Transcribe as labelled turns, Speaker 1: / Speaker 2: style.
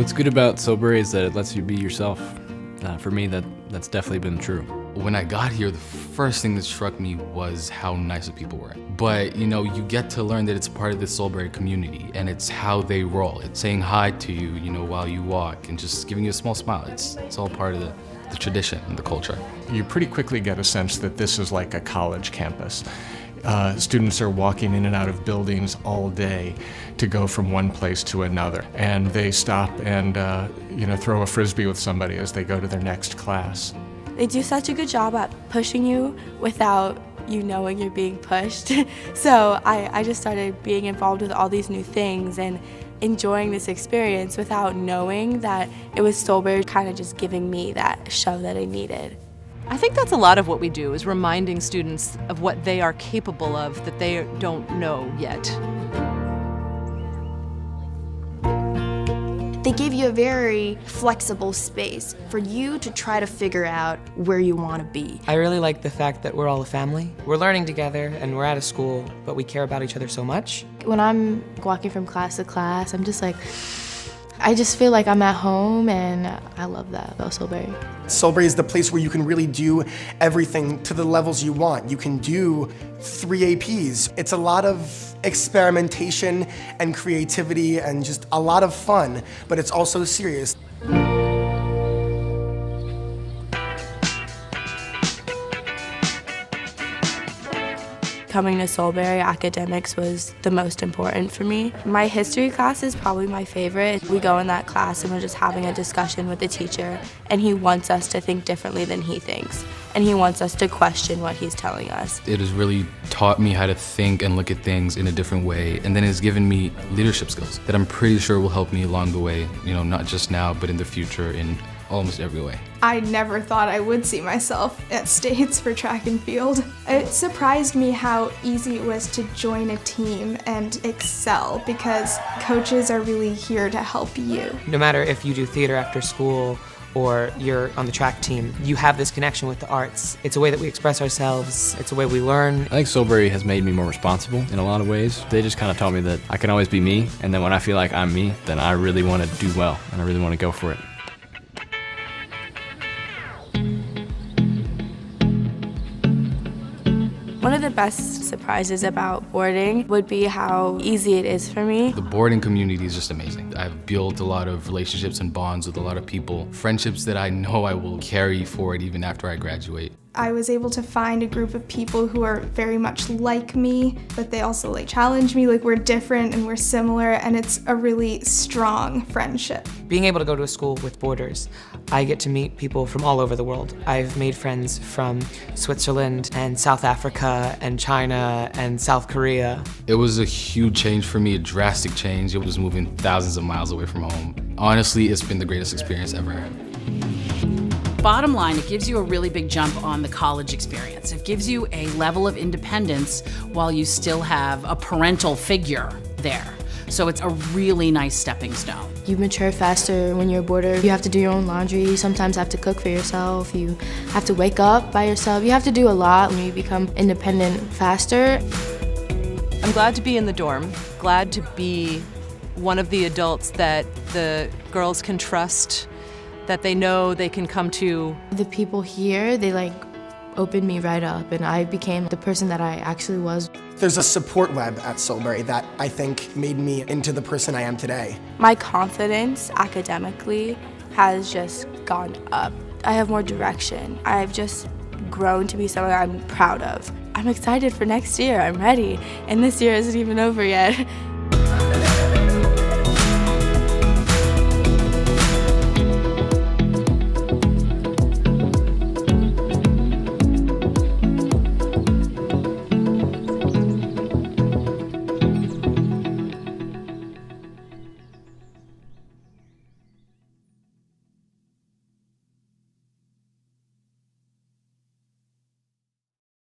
Speaker 1: What's good about Solebury is that it lets you be yourself. For me, that's definitely been true.
Speaker 2: When I got here, the first thing that struck me was how nice the people were. But you get to learn that it's part of the Solebury community, and it's how they roll. It's saying hi to you, while you walk, and just giving you a small smile. It's all part of the tradition and the culture.
Speaker 3: You pretty quickly get a sense that this is like a college campus. Students are walking in and out of buildings all day to go from one place to another. And they stop and throw a frisbee with somebody as they go to their next class.
Speaker 4: They do such a good job at pushing you without you knowing you're being pushed. So I just started being involved with all these new things and enjoying this experience without knowing that it was Solebury kind of just giving me that shove that I needed.
Speaker 5: I think that's a lot of what we do, is reminding students of what they are capable of that they don't know yet.
Speaker 6: They give you a very flexible space for you to try to figure out where you want to be.
Speaker 7: I really like the fact that we're all a family. We're learning together and we're at a school, but we care about each other so much.
Speaker 4: When I'm walking from class to class, I'm just like, I just feel like I'm at home, and I love that about Solebury.
Speaker 8: Solebury is the place where you can really do everything to the levels you want. You can do 3 APs. It's a lot of experimentation and creativity and just a lot of fun, but it's also serious.
Speaker 4: Coming to Solebury, academics was the most important for me. My history class is probably my favorite. We go in that class and we're just having a discussion with the teacher, and he wants us to think differently than he thinks, and he wants us to question what he's telling us.
Speaker 2: It has really taught me how to think and look at things in a different way, and then it's given me leadership skills that I'm pretty sure will help me along the way, not just now, but in the future in almost every way.
Speaker 9: I never thought I would see myself at States for track and field. It surprised me how easy it was to join a team and excel, because coaches are really here to help you.
Speaker 7: No matter if you do theater after school or you're on the track team, you have this connection with the arts. It's a way that we express ourselves, it's a way we learn.
Speaker 1: I think Solebury has made me more responsible in a lot of ways. They just kind of taught me that I can always be me, and then when I feel like I'm me, then I really want to do well, and I really want to go for it.
Speaker 4: One of the best surprises about boarding would be how easy it is for me.
Speaker 2: The boarding community is just amazing. I've built a lot of relationships and bonds with a lot of people, friendships that I know I will carry forward even after I graduate.
Speaker 9: I was able to find a group of people who are very much like me, but they also challenge me. We're different and we're similar, and it's a really strong friendship.
Speaker 7: Being able to go to a school with boarders, I get to meet people from all over the world. I've made friends from Switzerland and South Africa and China and South Korea.
Speaker 2: It was a huge change for me, a drastic change. It was moving thousands of miles away from home. Honestly, it's been the greatest experience ever.
Speaker 10: Bottom line, it gives you a really big jump on the college experience. It gives you a level of independence while you still have a parental figure there. So it's a really nice stepping stone.
Speaker 4: You mature faster when you're a boarder. You have to do your own laundry. You sometimes have to cook for yourself. You have to wake up by yourself. You have to do a lot when you become independent faster.
Speaker 5: I'm glad to be in the dorm, glad to be one of the adults that the girls can trust, that they know they can come to.
Speaker 4: The people here, they opened me right up, and I became the person that I actually was.
Speaker 8: There's a support web at Solebury that I think made me into the person I am today.
Speaker 4: My confidence academically has just gone up. I have more direction. I've just grown to be someone I'm proud of. I'm excited for next year. I'm ready, and this year isn't even over yet.